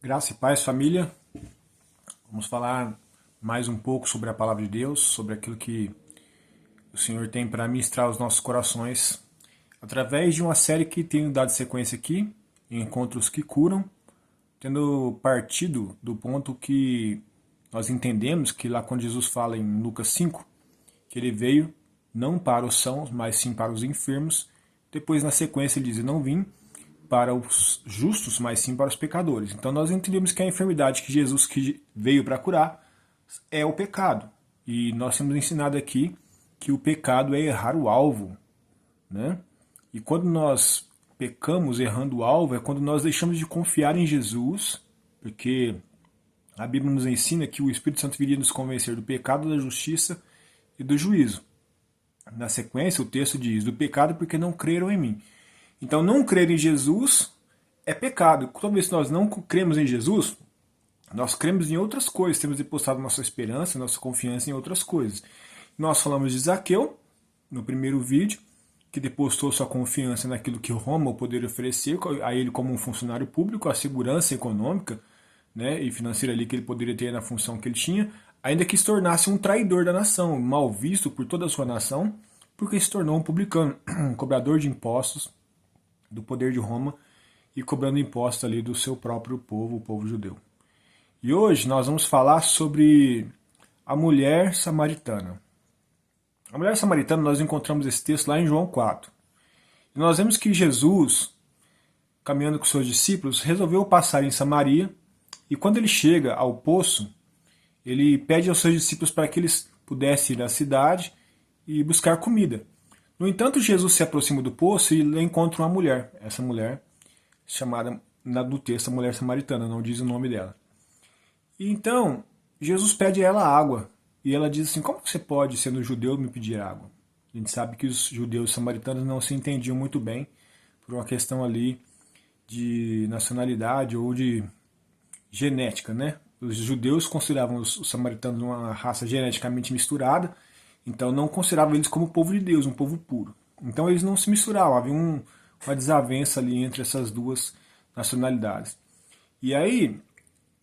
Graça e paz, família. Vamos falar mais um pouco sobre a palavra de Deus, sobre aquilo que o Senhor tem para ministrar aos nossos corações, através de uma série que tenho dado sequência aqui, Encontros que Curam, tendo partido do ponto que nós entendemos que lá quando Jesus fala em Lucas 5, que ele veio não para os sãos, mas sim para os enfermos. Depois, na sequência, ele diz: não vim para os justos, mas sim para os pecadores. Então nós entendemos que a enfermidade que Jesus veio para curar é o pecado. E nós temos ensinado aqui que o pecado é errar o alvo, né? E quando nós pecamos errando o alvo é quando nós deixamos de confiar em Jesus, porque a Bíblia nos ensina que o Espírito Santo viria nos convencer do pecado, da justiça e do juízo. Na sequência, o texto diz: do pecado porque não creram em mim. Então, não crer em Jesus é pecado. Toda vez que nós não cremos em Jesus, nós cremos em outras coisas, temos depositado nossa esperança, nossa confiança em outras coisas. Nós falamos de Zaqueu, no primeiro vídeo, que depositou sua confiança naquilo que Roma poderia oferecer a ele como um funcionário público, a segurança econômica, né, e financeira ali que ele poderia ter na função que ele tinha, ainda que se tornasse um traidor da nação, mal visto por toda a sua nação, porque se tornou um publicano, um cobrador de impostos do poder de Roma e cobrando impostos ali do seu próprio povo, o povo judeu. E hoje nós vamos falar sobre a mulher samaritana. A mulher samaritana, nós encontramos esse texto lá em João 4. E nós vemos que Jesus, caminhando com seus discípulos, resolveu passar em Samaria, e quando ele chega ao poço, ele pede aos seus discípulos para que eles pudessem ir à cidade e buscar comida. No entanto, Jesus se aproxima do poço e encontra uma mulher. Essa mulher, chamada no texto a mulher samaritana, não diz o nome dela. E então, Jesus pede a ela água. E ela diz assim: como você pode, sendo judeu, me pedir água? A gente sabe que os judeus samaritanos não se entendiam muito bem por uma questão ali de nacionalidade ou de genética, né? Os judeus consideravam os samaritanos uma raça geneticamente misturada, então não consideravam eles como povo de Deus, um povo puro. Então eles não se misturavam, havia uma desavença ali entre essas duas nacionalidades. E aí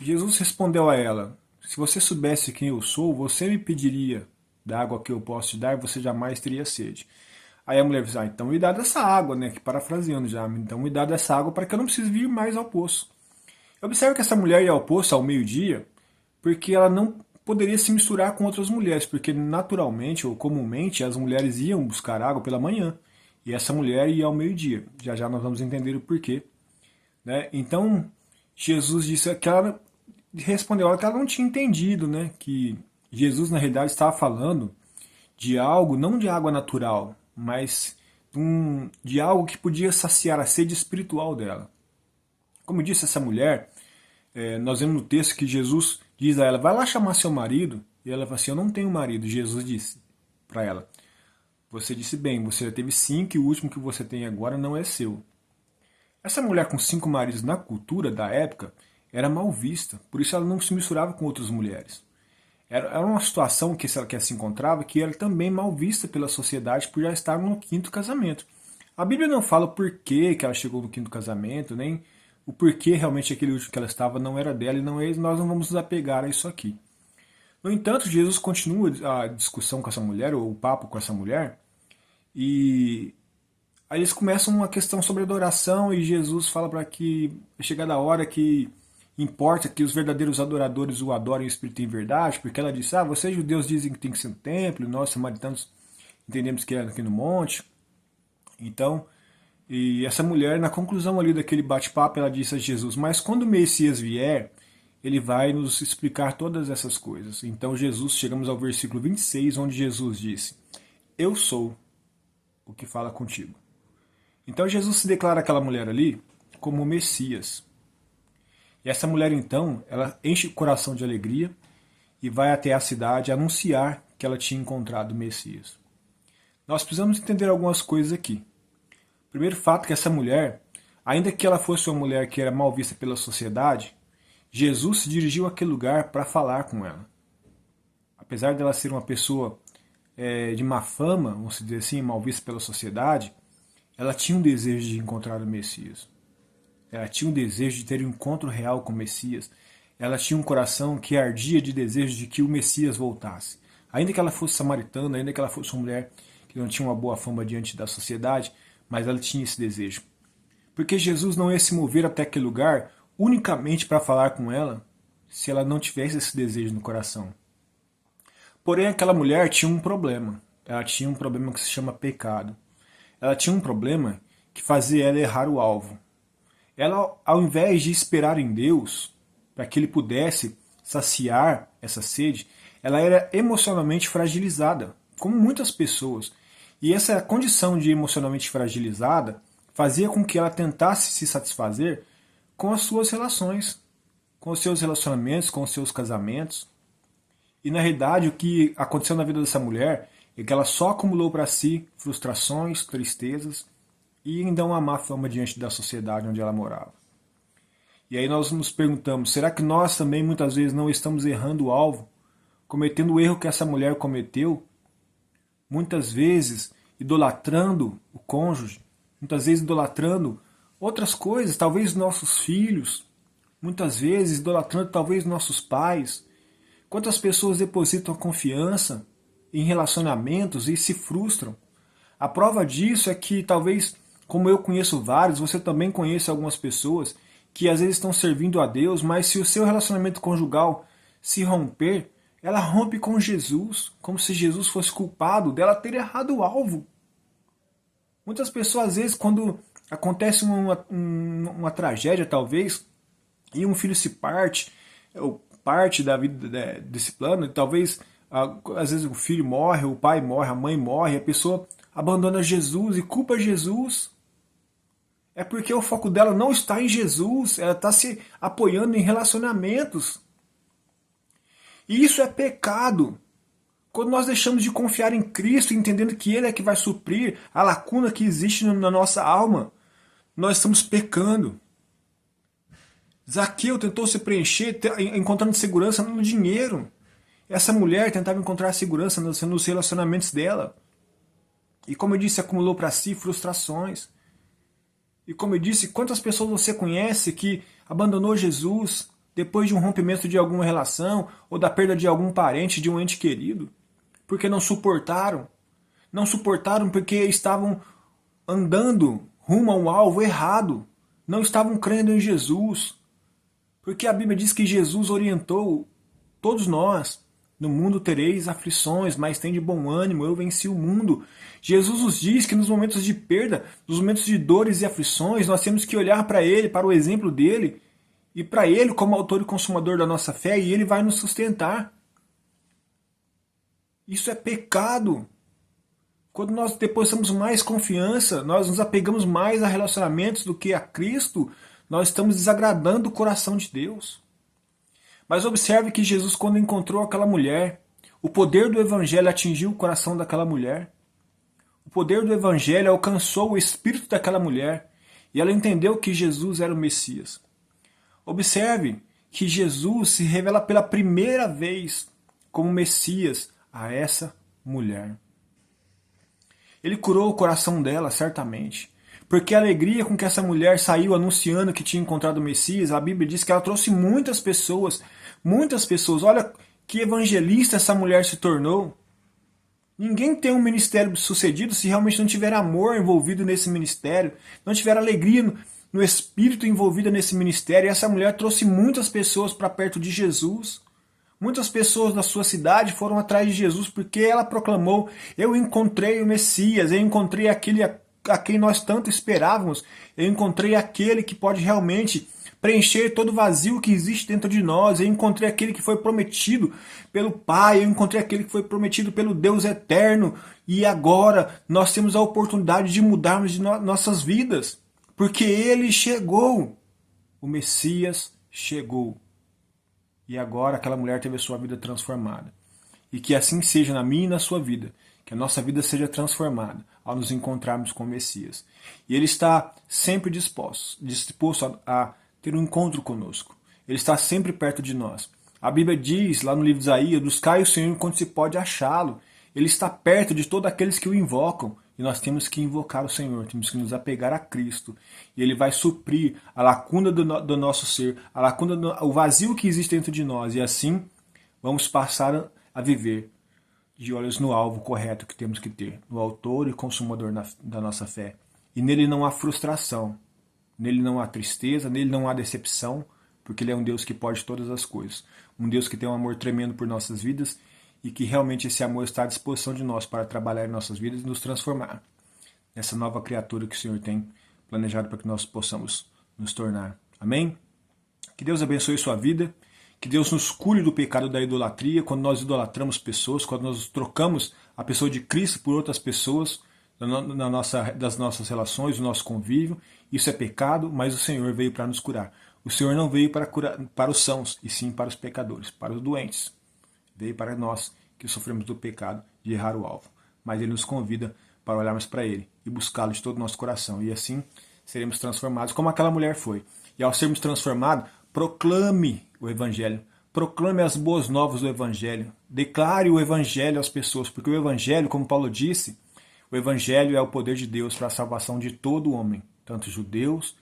Jesus respondeu a ela: se você soubesse quem eu sou, você me pediria da água que eu posso te dar e você jamais teria sede. Aí a mulher disse: então me dá dessa água, né? Que parafraseando já, então me dá dessa água para que eu não precise vir mais ao poço. Observe que essa mulher ia ao poço ao meio-dia porque ela não poderia se misturar com outras mulheres, porque naturalmente ou comumente as mulheres iam buscar água pela manhã e essa mulher ia ao meio-dia. Já já nós vamos entender o porquê, né? Então Jesus disse que ela respondeu que ela não tinha entendido, né? Que Jesus na realidade estava falando de algo, não de água natural, mas de algo que podia saciar a sede espiritual dela. Como disse essa mulher, nós vemos no texto que Jesus diz a ela: vai lá chamar seu marido. E ela fala assim: eu não tenho marido. Jesus disse para ela: você disse bem, você já teve 5 e o último que você tem agora não é seu. Essa mulher com 5 maridos na cultura da época era mal vista, por isso ela não se misturava com outras mulheres. Era uma situação que ela se encontrava que era também mal vista pela sociedade por já estar no 5º casamento. A Bíblia não fala o porquê que ela chegou no 5º casamento, nem o porquê realmente aquele último que ela estava não era dela e não é, nós não vamos nos apegar a isso aqui. No entanto, Jesus continua a discussão com essa mulher, ou o papo com essa mulher, e aí eles começam uma questão sobre adoração e Jesus fala para que é chegada a hora que importa que os verdadeiros adoradores o adorem em espírito e em verdade, porque ela disse: vocês judeus dizem que tem que ser no templo, nós samaritanos entendemos que é aqui no monte. Então, e essa mulher, na conclusão ali daquele bate-papo, ela disse a Jesus: mas quando o Messias vier, ele vai nos explicar todas essas coisas. Então Jesus, chegamos ao versículo 26, onde Jesus disse: eu sou o que fala contigo. Então Jesus se declara aquela mulher ali como o Messias. E essa mulher então, ela enche o coração de alegria e vai até a cidade anunciar que ela tinha encontrado o Messias. Nós precisamos entender algumas coisas aqui. Primeiro fato é que essa mulher, ainda que ela fosse uma mulher que era mal vista pela sociedade, Jesus se dirigiu àquele lugar para falar com ela. Apesar dela ser uma pessoa de má fama, vamos dizer assim, mal vista pela sociedade, ela tinha um desejo de encontrar o Messias. Ela tinha um desejo de ter um encontro real com o Messias. Ela tinha um coração que ardia de desejo de que o Messias voltasse. Ainda que ela fosse samaritana, ainda que ela fosse uma mulher que não tinha uma boa fama diante da sociedade, mas ela tinha esse desejo. Porque Jesus não ia se mover até aquele lugar unicamente para falar com ela se ela não tivesse esse desejo no coração. Porém, aquela mulher tinha um problema. Ela tinha um problema que se chama pecado. Ela tinha um problema que fazia ela errar o alvo. Ela, ao invés de esperar em Deus, para que ele pudesse saciar essa sede, ela era emocionalmente fragilizada, como muitas pessoas. E essa condição de emocionalmente fragilizada fazia com que ela tentasse se satisfazer com as suas relações, com os seus relacionamentos, com os seus casamentos. E na realidade o que aconteceu na vida dessa mulher é que ela só acumulou para si frustrações, tristezas e ainda uma má fama diante da sociedade onde ela morava. E aí nós nos perguntamos, será que nós também muitas vezes não estamos errando o alvo, cometendo o erro que essa mulher cometeu, muitas vezes idolatrando o cônjuge, muitas vezes idolatrando outras coisas, talvez nossos filhos, muitas vezes idolatrando talvez nossos pais. Quantas pessoas depositam confiança em relacionamentos e se frustram? A prova disso é que talvez, como eu conheço vários, você também conhece algumas pessoas que às vezes estão servindo a Deus, mas se o seu relacionamento conjugal se romper, ela rompe com Jesus, como se Jesus fosse culpado dela ter errado o alvo. Muitas pessoas, às vezes, quando acontece uma tragédia, talvez, e um filho se parte, ou parte da vida desse plano, e talvez, às vezes, o filho morre, o pai morre, a mãe morre, a pessoa abandona Jesus e culpa Jesus. É porque o foco dela não está em Jesus, ela está se apoiando em relacionamentos. E isso é pecado. Quando nós deixamos de confiar em Cristo, entendendo que Ele é que vai suprir a lacuna que existe na nossa alma, nós estamos pecando. Zaqueu tentou se preencher encontrando segurança no dinheiro. Essa mulher tentava encontrar segurança nos relacionamentos dela. E como eu disse, acumulou para si frustrações. E como eu disse, quantas pessoas você conhece que abandonou Jesus depois de um rompimento de alguma relação ou da perda de algum parente, de um ente querido? Porque não suportaram. Não suportaram porque estavam andando rumo a um alvo errado. Não estavam crendo em Jesus. Porque a Bíblia diz que Jesus orientou todos nós. No mundo tereis aflições, mas tem de bom ânimo, eu venci o mundo. Jesus nos diz que nos momentos de perda, nos momentos de dores e aflições, nós temos que olhar para Ele, para o exemplo dEle, e para Ele como autor e consumador da nossa fé, e Ele vai nos sustentar. Isso é pecado. Quando nós depositamos mais confiança, nós nos apegamos mais a relacionamentos do que a Cristo, nós estamos desagradando o coração de Deus. Mas observe que Jesus, quando encontrou aquela mulher, o poder do Evangelho atingiu o coração daquela mulher. O poder do Evangelho alcançou o espírito daquela mulher e ela entendeu que Jesus era o Messias. Observe que Jesus se revela pela primeira vez como Messias a essa mulher. Ele curou o coração dela, certamente. Porque a alegria com que essa mulher saiu anunciando que tinha encontrado o Messias, a Bíblia diz que ela trouxe muitas pessoas. Muitas pessoas. Olha que evangelista essa mulher se tornou. Ninguém tem um ministério sucedido se realmente não tiver amor envolvido nesse ministério, não tiver alegria no espírito envolvido nesse ministério. E essa mulher trouxe muitas pessoas para perto de Jesus. Muitas pessoas da sua cidade foram atrás de Jesus porque ela proclamou: eu encontrei o Messias, eu encontrei aquele a quem nós tanto esperávamos, eu encontrei aquele que pode realmente preencher todo o vazio que existe dentro de nós, eu encontrei aquele que foi prometido pelo Pai, eu encontrei aquele que foi prometido pelo Deus eterno, e agora nós temos a oportunidade de mudarmos de nossas vidas, porque Ele chegou, o Messias chegou, e agora aquela mulher teve a sua vida transformada, e que assim seja na minha e na sua vida, que a nossa vida seja transformada ao nos encontrarmos com o Messias. E Ele está sempre disposto a ter um encontro conosco. Ele está sempre perto de nós. A Bíblia diz, lá no livro de Isaías, buscai o Senhor enquanto se pode achá-lo. Ele está perto de todos aqueles que o invocam. E nós temos que invocar o Senhor, temos que nos apegar a Cristo. E Ele vai suprir a lacuna do nosso ser, a lacuna, o vazio que existe dentro de nós. E assim vamos passar a viver de olhos no alvo correto que temos que ter, no autor e consumador da nossa fé. E nele não há frustração, nele não há tristeza, nele não há decepção, porque Ele é um Deus que pode todas as coisas. Um Deus que tem um amor tremendo por nossas vidas e que realmente esse amor está à disposição de nós para trabalhar em nossas vidas e nos transformar nessa nova criatura que o Senhor tem planejado para que nós possamos nos tornar. Amém? Que Deus abençoe sua vida, que Deus nos cure do pecado da idolatria, quando nós idolatramos pessoas, quando nós trocamos a pessoa de Cristo por outras pessoas das nossas relações, do nosso convívio. Isso é pecado, mas o Senhor veio para nos curar. O Senhor não veio para os sãos, e sim para os pecadores, para os doentes. Veio para nós que sofremos do pecado de errar o alvo. Mas Ele nos convida para olharmos para Ele e buscá-lo de todo o nosso coração. E assim seremos transformados como aquela mulher foi. E ao sermos transformados, proclame o Evangelho. Proclame as boas novas do Evangelho. Declare o Evangelho às pessoas. Porque o Evangelho, como Paulo disse, o Evangelho é o poder de Deus para a salvação de todo homem. Tanto judeus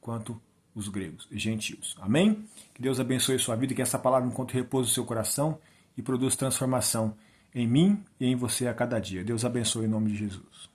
quanto os gregos e gentios. Amém? Que Deus abençoe a sua vida, que essa palavra encontre repouso no seu coração e produza transformação em mim e em você a cada dia. Deus abençoe em nome de Jesus.